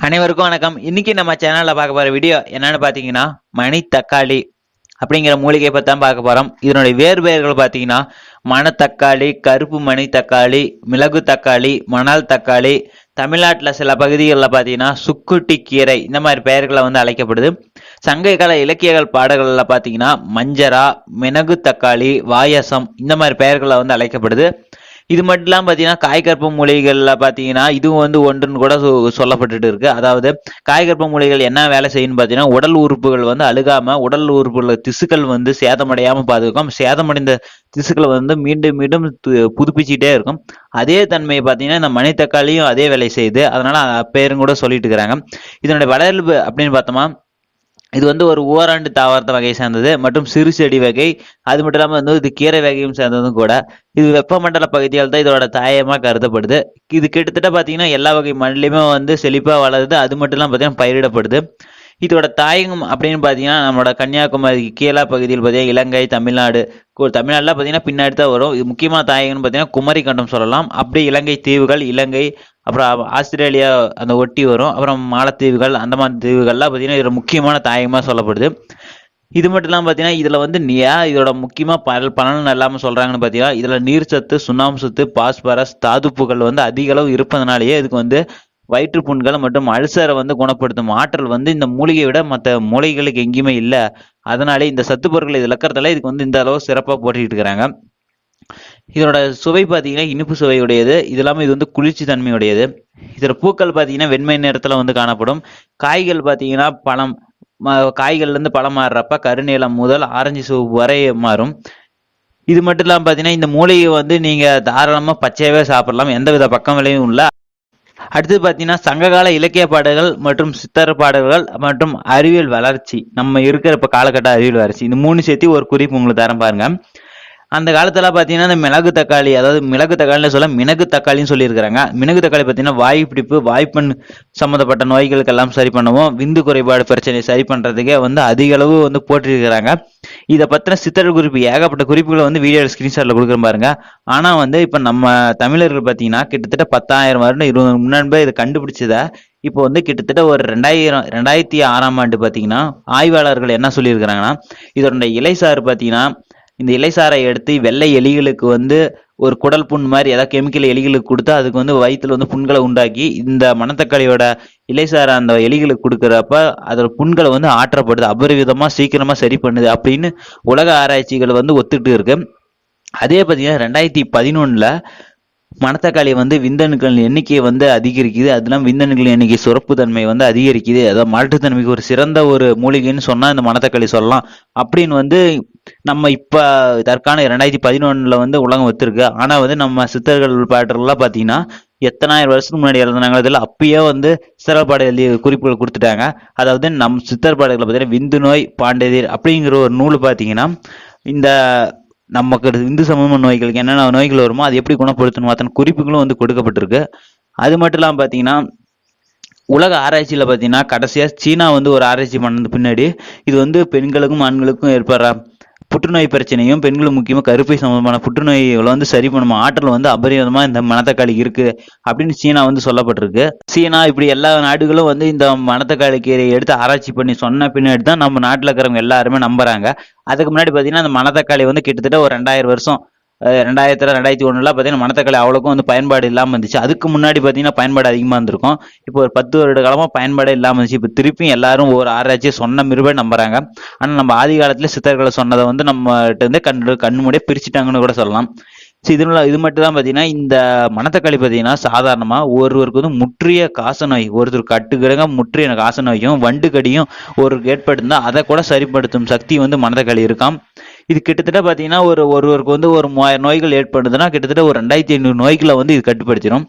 அனைவருக்கும் வணக்கம். இன்னைக்கு நம்ம சேனல்ல பார்க்க போற வீடியோ என்னன்னு பாத்தீங்கன்னா மணித்தக்காளி அப்படிங்கிற மூலிகை பத்தி தான் பார்க்க போறோம். இதனுடைய வேறு பெயர்கள் பாத்தீங்கன்னா மணத்தக்காளி, கருப்பு மணி தக்காளி, மிளகு தக்காளி, மணல் தக்காளி, தமிழ்நாட்டில் சில பகுதிகளில் பார்த்தீங்கன்னா சுக்குட்டி கீரை இந்த மாதிரி பெயர்களை அழைக்கப்படுது. சங்க கால இலக்கியங்கள் பாடல்களில் பார்த்தீங்கன்னா மஞ்சரா, மிளகு தக்காளி, வாயசம் இந்த மாதிரி பெயர்களை அழைக்கப்படுது. இது மட்டும் இல்லாமல் பார்த்தீங்கன்னா காய்கற்ப மூலிகைகளில் பார்த்தீங்கன்னா இதுவும் ஒன்றுன்னு கூட சொல்லப்பட்டுட்டு இருக்கு. அதாவது காய்கற்ப மூலிகைகள் என்ன வேலை செய்யணும்னு பார்த்தீங்கன்னா உடல் உறுப்புகள் அழுகாம உடல் உறுப்புகள் திசுக்கள் சேதமடையாமல் பாதுகாக்கும். சேதமடைந்த திசுக்களை மீண்டும் மீண்டும் புதுப்பிச்சுட்டே இருக்கும். அதே தன்மையை பார்த்தீங்கன்னா இந்த மணித்தக்காளியும் அதே வேலை செய்யுது. அதனால பேரும் கூட சொல்லிட்டு இருக்கிறாங்க. இதனுடைய வளர்ப்பு அப்படின்னு பார்த்தோமா, இது ஒரு ஓராண்டு தாவரத்த வகையை சேர்ந்தது மற்றும் சிறு செடி வகை. அது மட்டும் இல்லாமல் இது கீரை வகையும் சேர்ந்ததும் கூட. இது வெப்பமண்டல பகுதியால் தான் இதோட தாயமாக கருதப்படுது. இது கிட்டத்தட்ட பார்த்தீங்கன்னா எல்லா வகை மண்ணிலையுமே செழிப்பாக வளருது. அது மட்டும் இல்லாமல் பார்த்தீங்கன்னா பயிரிடப்படுது. இதோட தாயகம் அப்படின்னு பார்த்தீங்கன்னா நம்மளோட கன்னியாகுமரி கீழா பகுதியில் பார்த்தீங்கன்னா இலங்கை, தமிழ்நாடு. தமிழ்நாடுல பார்த்தீங்கன்னா பின்னாடி தான் வரும். இது முக்கியமான தாயகம்னு பார்த்தீங்கன்னா குமரி கண்டம் சொல்லலாம். அப்படியே இலங்கை தீவுகள், இலங்கை, அப்புறம் ஆஸ்திரேலியா அந்த ஒட்டி வரும். அப்புறம் மாலத்தீவுகள், அந்தமான் தீவுகள்லாம் பார்த்தீங்கன்னா இதில் முக்கியமான தாயகமாக சொல்லப்படுது. இது மட்டும் இல்லாமல் பார்த்தீங்கன்னா இதில் இதோட முக்கியமாக பலன் இல்லாமல் சொல்கிறாங்கன்னு பார்த்தீங்கன்னா இதில் நீர் சத்து, சுண்ணாம்பு சத்து, பாஸ்பரஸ், தாதுப்புகள் அதிக அளவு இருப்பதனாலேயே இதுக்கு வயிற்றுப்புண்கள் மற்றும் அல்சரை குணப்படுத்தும் ஆற்றல் இந்த மூலிகையை விட மற்ற மூலிகைகளுக்கு எங்கேயுமே இல்லை. அதனாலே இந்த சத்து பொருட்களை இது இழக்கிறதால இதுக்கு இந்த அளவு சிறப்பாக போட்டுக்கிட்டு இருக்கிறாங்க. இதோட சுவை பார்த்தீங்கன்னா இனிப்பு சுவையுடையது. இது இல்லாமல் இது குளிர்ச்சி தன்மையுடையது. இதோட பூக்கள் பார்த்தீங்கன்னா வெண்மை நிறத்தில் காணப்படும். காய்கள் பார்த்தீங்கன்னா காய்கள்லேருந்து பழம் மாறுறப்ப கருநீலம் முதல் ஆரஞ்சு சிவப்பு வரை மாறும். இது மட்டும் இல்லாமல் பார்த்தீங்கன்னா இந்த மூலிகை நீங்கள் தாராளமாக பச்சையாகவே சாப்பிடலாம். எந்தவித பக்கம் விளைவும் இல்லை. அடுத்து பார்த்தீங்கன்னா சங்ககால இலக்கிய பாடல்கள் மற்றும் சித்தர் பாடல்கள் மற்றும் அறிவியல் வளர்ச்சி, நம்ம இருக்கிற இப்போ காலகட்ட அறிவியல் வளர்ச்சி, இந்த மூணு சேர்த்து ஒரு குறிப்பு உங்களுக்கு தரம் பாருங்க. அந்த காலத்துல பார்த்தீங்கன்னா இந்த மிளகு தக்காளி, அதாவது மிளகு தக்காளின்னு சொல்ல மிளகு தக்காளின்னு சொல்லியிருக்கிறாங்க. மிளகு தக்காளி பார்த்தீங்கன்னா வாய் பிடிப்பு, வாய்ப்பெண் சம்மந்தப்பட்ட நோய்களுக்கெல்லாம் சரி பண்ணுவோம். விந்து குறைபாடு பிரச்சனையை சரி பண்ணுறதுக்கே அதிக அளவு போட்டிருக்கிறாங்க. இதை பற்றின சித்தர் குறிப்பு ஏகப்பட்ட குறிப்புகளை வீடியோ ஸ்கிரீன்ஷாட்டில் கொடுக்குற பாருங்க. ஆனால் இப்போ நம்ம தமிழர்கள் பார்த்தீங்கன்னா கிட்டத்தட்ட 10,000 வருடம் 20 முன்னாடி இதை கண்டுபிடிச்சதா இப்போ கிட்டத்தட்ட ஒரு 2006ஆம் ஆண்டு பார்த்தீங்கன்னா ஆய்வாளர்கள் என்ன சொல்லியிருக்கிறாங்கன்னா இதோட இலைசாறு பார்த்தீங்கன்னா இந்த இலைசாரை எடுத்து வெள்ளை எலிகளுக்கு ஒரு குடல் புண் மாதிரி ஏதாவது கெமிக்கல் எலிகளுக்கு கொடுத்து அதுக்கு வயிற்றுல புண்களை உண்டாக்கி இந்த மணத்தக்காளியோட இலைசாரை அந்த எலிகளுக்கு கொடுக்குறப்ப அதோட புண்களை ஆற்றப்படுது, அபரிவிதமா சீக்கிரமா சரி பண்ணுது அப்படின்னு உலக ஆராய்ச்சிகள் ஒத்துக்கிட்டு இருக்கு. அதே பார்த்தீங்கன்னா 2011 மணத்தக்காளி விந்தணுக்கள் எண்ணிக்கை அதிகரிக்குது. அதெல்லாம் விந்தணுக்கள் எண்ணிக்கை சுரப்பு தன்மை அதிகரிக்குது. அதாவது மாற்றுத்தன்மைக்கு ஒரு சிறந்த ஒரு மூலிகைன்னு சொன்னா இந்த மணத்தக்காளி சொல்லலாம் அப்படின்னு நம்ம இப்ப தற்கான 2011 உலகம் ஒத்துருக்கு. ஆனா நம்ம சித்தர்கள் பாடல்கள்லாம் பாத்தீங்கன்னா எத்தனாயிரம் வருஷத்துக்கு முன்னாடி எழுதுனாங்க. இதில் அப்பயே சிறப்பாடு எழுதிய குறிப்புகள் கொடுத்துட்டாங்க. அதாவது நம் சித்தர் பாடல்களை பார்த்தீங்கன்னா விந்து நோய் பாண்டதிர் அப்படிங்கிற ஒரு நூல் பார்த்தீங்கன்னா இந்த நமக்கு இந்து சமூக நோய்களுக்கு என்னென்ன நோய்கள் வருமோ அது எப்படி குணப்படுத்தணும் அத்தனை குறிப்புகளும் கொடுக்கப்பட்டிருக்கு. அது மட்டும் இல்லாமல் பார்த்தீங்கன்னா உலக ஆராய்ச்சியில் பார்த்தீங்கன்னா கடைசியாக சீனா ஒரு ஆராய்ச்சி பண்ணது பின்னாடி இது பெண்களுக்கும் ஆண்களுக்கும் ஏற்படுற புற்றுநோய் பிரச்சனையும் பெண்களும் முக்கியமாக கருப்பை சம்பந்தமான புற்றுநோய்களை சரி பண்ணும் ஆற்றல் அபரிதமா இந்த மணத்தக்காளி இருக்கு அப்படின்னு சீனா சொல்லப்பட்டிருக்கு. சீனா இப்படி எல்லா நாடுகளும் இந்த மணத்தக்காளி கீரையை எடுத்து ஆராய்ச்சி பண்ணி சொன்ன பின்னாடி தான் நம்ம நாட்டில் இருக்கிறவங்க எல்லாருமே நம்புறாங்க. அதுக்கு முன்னாடி பார்த்தீங்கன்னா அந்த மணத்தக்காளி கிட்டத்தட்ட ஒரு 2000 வருஷம் 2001 பார்த்தீங்கன்னா மணத்தக்காளி அவ்வளோக்கும் பயன்பாடு இல்லாமல் இருந்துச்சு. அதுக்கு முன்னாடி பார்த்தீங்கன்னா பயன்பாடு அதிகமாக இருந்திருக்கும். இப்போ ஒரு 10 வருட காலமாக பயன்பாடே இல்லாமல் இருந்துச்சு. இப்போ திருப்பி எல்லாரும் ஒரு ஆராய்ச்சியை சொன்ன மிருபே நம்புறாங்க. ஆனால் நம்ம ஆதி காலத்துல சித்தர்களை சொன்னதை நம்மகிட்ட கண்ணு மூடிய பிரிச்சுட்டாங்கன்னு கூட சொல்லலாம். இது மட்டும் தான் பார்த்தீங்கன்னா இந்த மணத்தக்காளி பார்த்தீங்கன்னா சாதாரணமா ஒருவருக்கு முற்றிய காச நோய், ஒருத்தர் கட்டுக்கிழங்க முற்றிய காச நோயும் வண்டு கடியும் ஒருவருக்கு ஏற்படுத்தினா அதை கூட சரிப்படுத்தும் சக்தி மணத்தக்காளி இருக்காம். இது கிட்டத்தட்ட பார்த்தீங்கன்னா ஒருவருக்கு ஒரு 3000 நோய்கள் ஏற்படுதுன்னா கிட்டத்தட்ட ஒரு 2500 நோய்களை இது கட்டுப்படுத்திடும்.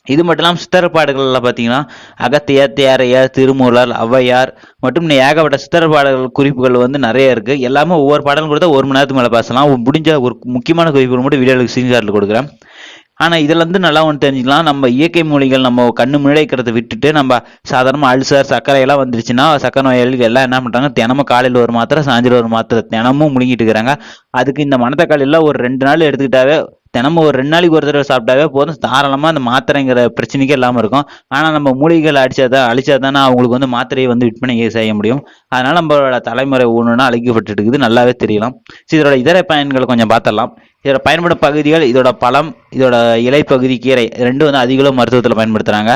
இது மட்டும் இல்லாமல் சித்தரப்பாடுகள்ல பார்த்தீங்கன்னா அகத்தியர், தேரையர், திருமூலர், ஔவையார் மற்றும் ஏகப்பட்ட சித்தரப்பாடல்கள் குறிப்புகள் நிறைய இருக்கு. எல்லாமே ஒவ்வொரு பாடலும் கொடுத்தா 1 மணி நேரத்துக்கு மேலே பேசலாம். முடிஞ்ச ஒரு முக்கியமான குறிப்புகள் மட்டும் வீடியோவில் ஸ்கிரீன்ஷாட்டில் கொடுக்குறேன். ஆனால் இதுல நல்லா ஒன்று தெரிஞ்சுக்கலாம், நம்ம இயற்கை மூலிகள் நம்ம கண்ணு முன்னாடி விட்டுட்டு நம்ம சாதாரண அல்சர் சர்க்கரை எல்லாம் வந்துருச்சுன்னா சர்க்கரை நோயாளிகள் எல்லாம் என்ன பண்றாங்க, தினமும் காலையில் ஒரு மாத்திரை சாயந்தரம் ஒரு மாத்திரை தினமும் முழுங்கிட்டு இருக்கிறாங்க. அதுக்கு இந்த மணத்தக்காளி எல்லாம் ஒரு 2 நாள் எடுத்துக்கிட்டாவே தினமும் ஒரு 2 நாளைக்கு ஒரு தடவை சாப்பிட்டாவே போதும், தாராளமா அந்த மாத்திரைங்கிற பிரச்சனைக்கே இல்லாம இருக்கும். ஆனா நம்ம மூலிகைகள் அழிச்சா தானே அவங்களுக்கு வந்து மாத்திரையை வந்து விற்பனை செய்ய முடியும். அதனால நம்மளோட தலைமுறை ஒண்ணுன்னா அழிக்கப்பட்டு இருக்குது, நல்லாவே தெரியலாம். இதோட இதர பயன்களை கொஞ்சம் பார்த்தரலாம். இதோட பயன்படும் பகுதிகள், இதோட பழம், இதோட இலை பகுதி, கீரை ரெண்டும் வந்து அதிக அளவு மருத்துவத்தில் பயன்படுத்துறாங்க.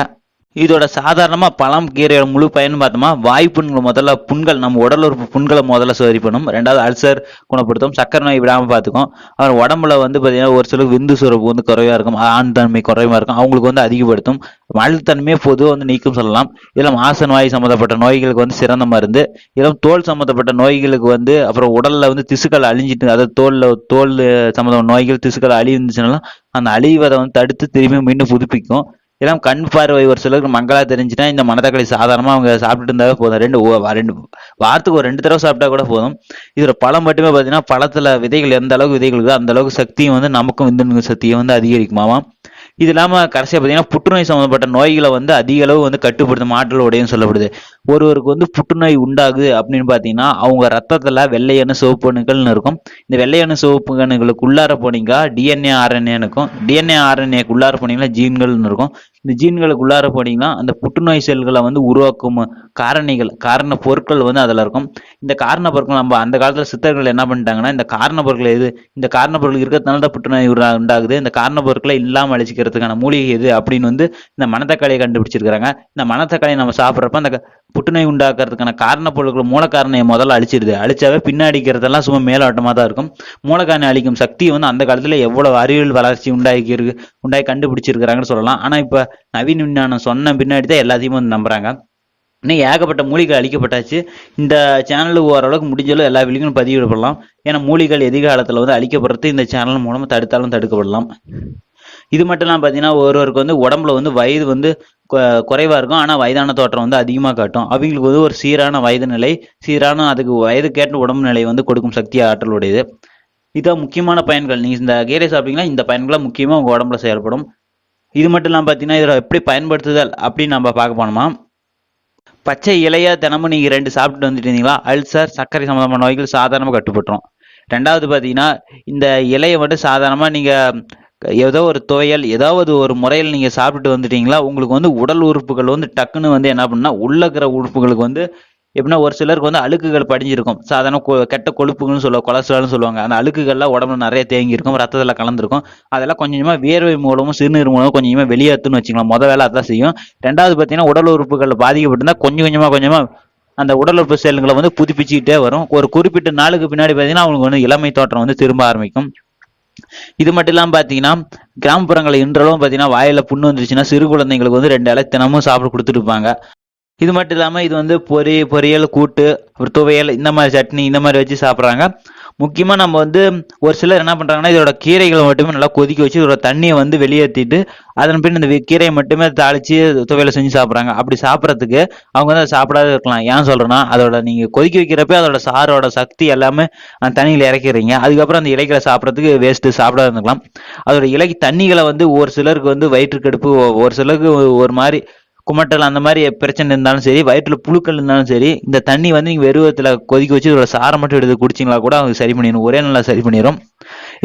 இதோட சாதாரணமா பழம் கீரையோட முழு பயன் பார்த்தோமா, வாய்ப்புண்கள் முதல்ல புண்கள், நம்ம உடல் உறுப்பு புண்களை முதல்ல சரி பண்ணும். ரெண்டாவது அல்சர் குணப்படுத்தும், சக்கரை நோய் விடாம பார்த்துக்கும். அப்புறம் உடம்புல வந்து பார்த்தீங்கன்னா ஒரு சிலருக்கு விந்து சுரப்பு வந்து குறைவா இருக்கும், ஆண் தன்மை குறைவா இருக்கும், அவங்களுக்கு வந்து அதிகப்படுத்தும். அழுத்தன்மையை பொதுவாக வந்து நீக்கும் சொல்லலாம். இதெல்லாம் மாச நோய் சம்மந்தப்பட்ட நோய்களுக்கு வந்து சிறந்த மருந்து. இதெல்லாம் தோல் சம்மந்தப்பட்ட நோய்களுக்கு வந்து, அப்புறம் உடல்ல வந்து திசுக்கள் அழிஞ்சிட்டு, அதாவது தோல் சம்மந்தப்பட்ட நோய்கள் திசுக்கள் அழிவுச்சுனாலும் அந்த அழிவதை வந்து தடுத்து திரும்பி மீண்டும் புதுப்பிக்கும். இதெல்லாம் கண் பார்வை ஒரு சிலருக்கு மங்களா தெரிஞ்சுன்னா இந்த மணத்தக்காளி சாதாரணமா அவங்க சாப்பிட்டுட்டு இருந்தாவே போதும். ரெண்டு வாரத்துக்கு ஒரு 2 தடவை சாப்பிட்டா கூட போதும். இதோட பழம் மட்டுமே பார்த்தீங்கன்னா, பழத்துல விதைகள் எந்த அளவுக்கு விதைகள் இருக்கோ அந்த அளவுக்கு சக்தியும் வந்து நமக்கும் விந்து சக்தியை வந்து அதிகரிக்குமாம். இது இல்லாம கடைசியா பார்த்தீங்கன்னா, புற்றுநோய் சம்பந்தப்பட்ட நோய்களை வந்து அதிக அளவு வந்து கட்டுப்படுத்தும் ஆற்றல் உடையன்னு சொல்லப்படுது. ஒருவருக்கு வந்து புற்றுநோய் உண்டாகுது அப்படின்னு பார்த்தீங்கன்னா, அவங்க ரத்தத்துல வெள்ளையணு சிவப்பு அணுக்கள்னு இருக்கும். இந்த வெள்ளையணு சிவப்பு அணுக்களுக்கு உள்ளார போனீங்க டிஎன்ஏ ஆர்என்ஏ இருக்கும். டிஎன்ஏ ஆர்என்ஏக்கு உள்ளார போனீங்கன்னா ஜீன்கள்னு இருக்கும். இந்த ஜீன்களுக்கு உள்ளார போனீங்கன்னா அந்த புற்றுநோய் செல்களை வந்து உருவாக்கும் காரண பொருட்கள் வந்து அதுல இருக்கும். இந்த காரண பொருட்கள் நம்ம அந்த காலத்துல சித்தர்கள் என்ன பண்ணிட்டாங்கன்னா, இந்த காரண பொருட்கள் இருக்கிறதுனால தான் புற்றுநோய் உண்டாகுது, இந்த காரண பொருட்களை இல்லாம அழிச்சிக்கிறதுக்கான மூலிகை எது அப்படின்னு வந்து இந்த மணத்தக்காளியை கண்டுபிடிச்சிருக்காங்க. இந்த மணத்தக்காளியை நம்ம சாப்பிட்றப்ப அந்த புற்றுநோய் உண்டாக்குறதுக்கான காரண பொருட்கள் மூலக்காரணையை முதல்ல அழிச்சிருது. அழிச்சாவே பின்னாடிக்கிறதெல்லாம் சும்மா மேலோட்டமா தான் இருக்கும். மூலக்காரணை அழிக்கும் சக்தி வந்து அந்த காலத்துல எவ்வளவு அறிவியல் வளர்ச்சி உண்டாகி கண்டுபிடிச்சிருக்கிறாங்கன்னு சொல்லலாம். ஆனா இப்ப நவீன விஞ்ஞானம் சொன்ன பின்னாடி தான் எல்லாத்தையும் வந்து நம்புறாங்க. இன்னும் ஏகப்பட்ட மூலிகைகள் அழிக்கப்பட்டாச்சு. இந்த சேனலுக்கு ஓரளவுக்கு முடிஞ்சளவு எல்லா வீடியோக்கும் பதிவிடப்படலாம். ஏன்னா மூலிகைகள் எதிர்காலத்தில் வந்து அழிக்கப்படுறது இந்த சேனல் மூலமா தடுத்தாலும் தடுக்கப்படலாம். இது மட்டும் இல்லாமல் பார்த்தீங்கன்னா, ஒருவருக்கு வந்து உடம்புல வந்து வயது வந்து குறைவா இருக்கும், ஆனால் வயதான தோற்றம் வந்து அதிகமாக காட்டும். அவங்களுக்கு வந்து ஒரு சீரான வயது நிலை, அதுக்கு வயதுக்கேற்ற உடம்பு நிலை வந்து கொடுக்கும் சக்தி ஆற்றல் உடையது. இதான் முக்கியமான பயன்கள். நீங்கள் இந்த கீரை சாப்பிட்டீங்கன்னா இந்த பயன்கள்லாம் முக்கியமாக உங்கள் உடம்புல செயல்படும். இது மட்டும் இல்லாமல் பார்த்தீங்கன்னா, இதில் எப்படி பயன்படுத்துதல் அப்படின்னு நம்ம பார்க்க போனோமா, பச்சை இலையா தினமும் நீங்கள் 2 சாப்பிட்டு வந்துட்டு இருந்தீங்களா, அல்சர் சர்க்கரை சம்மந்தமான நோய்கள் சாதாரணமாக கட்டுப்பட்டுரும். ரெண்டாவது பார்த்தீங்கன்னா, இந்த இலையை மட்டும் சாதாரணமாக நீங்கள் ஏதோ ஒரு துவையல் ஏதாவது ஒரு முறையில் நீங்கள் சாப்பிட்டு வந்துட்டீங்களா, உங்களுக்கு வந்து உடல் உறுப்புகள் வந்து டக்குன்னு வந்து என்ன பண்ணுன்னா, உள்ள இருக்கிற உறுப்புகளுக்கு வந்து எப்படின்னா, ஒரு சிலருக்கு வந்து அழுக்குகள் படிஞ்சிருக்கும். சாதாரண கெட்ட கொழுப்புகள்னு கொலஸ்ட்ரால்னு சொல்லுவாங்க. அந்த அழுக்குகள்லாம் உடம்புல நிறைய தேங்கி இருக்கும், ரத்தத்தில் கலந்துருக்கும். அதெல்லாம் கொஞ்சமா வியர்வை மூலமும் சிறுநீர் மூலமும் கொஞ்சமா வெளியேற்றுன்னு வச்சுக்கலாம். முத வேலை அதான் செய்யும். ரெண்டாவது பார்த்தீங்கன்னா, உடல் உறுப்புகள் பாதிக்கப்பட்டிருந்தா கொஞ்சமா அந்த உடல் உறுப்பு செல்களை வந்து புதுப்பிச்சுக்கிட்டே வரும். ஒரு குறிப்பிட்ட நாளுக்கு பின்னாடி பார்த்தீங்கன்னா அவங்களுக்கு வந்து இளமை தோற்றம் வந்து திரும்ப ஆரம்பிக்கும். இது மட்டும் இல்லாமல் பார்த்தீங்கன்னா, கிராமப்புறங்களில் இன்றளவும் பார்த்தீங்கன்னா வாயில புண்ணு வந்துருச்சுன்னா சிறு குழந்தைங்களுக்கு வந்து 2 இலை தினமும் சாப்பிட கொடுத்துட்டு இருப்பாங்க. இது மட்டும் இல்லாமல் இது வந்து பொரியல், கூட்டு, அப்புறம் துவையல், இந்த மாதிரி சட்னி இந்த மாதிரி வச்சு சாப்பிட்றாங்க. முக்கியமாக நம்ம வந்து ஒரு சிலர் என்ன பண்ணுறாங்கன்னா, இதோட கீரைகளை மட்டுமே நல்லா கொதிக்க வச்சு இதோட தண்ணியை வந்து வெளியேற்றிட்டு அதன் பின் இந்த கீரையை மட்டுமே தாளித்து துவையலை செஞ்சு சாப்பிட்றாங்க. அப்படி சாப்பிட்றதுக்கு அவங்க வந்து அதை சாப்பிடாத இருக்கலாம். ஏன் சொல்கிறேன்னா, அதோட நீங்கள் கொதிக்க வைக்கிறப்ப அதோட சாரோட சக்தி எல்லாமே அந்த தண்ணியில் இறக்கிறீங்க. அதுக்கப்புறம் அந்த இலைகளை சாப்பிட்றதுக்கு வேஸ்ட்டு, சாப்பிடாத இருந்துக்கலாம். அதோட இலைக்கு தண்ணிகளை வந்து ஒரு சிலருக்கு வந்து வயிற்றுக்கடுப்பு, ஒரு சிலருக்கு ஒரு மாதிரி குமட்டல் அந்த மாதிரி பிரச்சனை இருந்தாலும் சரி, வயிற்றுல புழுக்கள் இருந்தாலும் சரி, இந்த தண்ணி வந்து நீங்கள் வெறுவத்தில் கொதிக்க வச்சு இதோட சாரை மட்டும் எடுத்து குடிச்சிங்களா கூட அவங்க சரி பண்ணிடும், ஒரே நல்லா சரி பண்ணிடும்.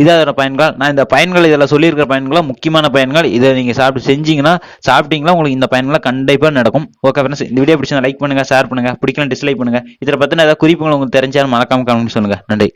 இதான் அதோட பயன்கள். நான் இந்த பயன்கள் இதெல்லாம் சொல்லியிருக்கிற பயன்களாக முக்கியமான பயன்கள். இதை நீங்கள் சாப்பிட்டீங்களா உங்களுக்கு இந்த பயன்களை கண்டிப்பாக நடக்கும். ஓகே ஃப்ரெண்ட்ஸ், இந்த வீடியோ பிடிச்சா லைக் பண்ணுங்க, ஷேர் பண்ணுங்க, பிடிக்கலாம் டிஸ்லைக் பண்ணுங்க. இதில் பற்றின ஏதாவது குறிப்புகள் உங்களுக்கு தெரிஞ்சாலும் மறக்காம கமெண்ட் சொல்லுங்க. நன்றி.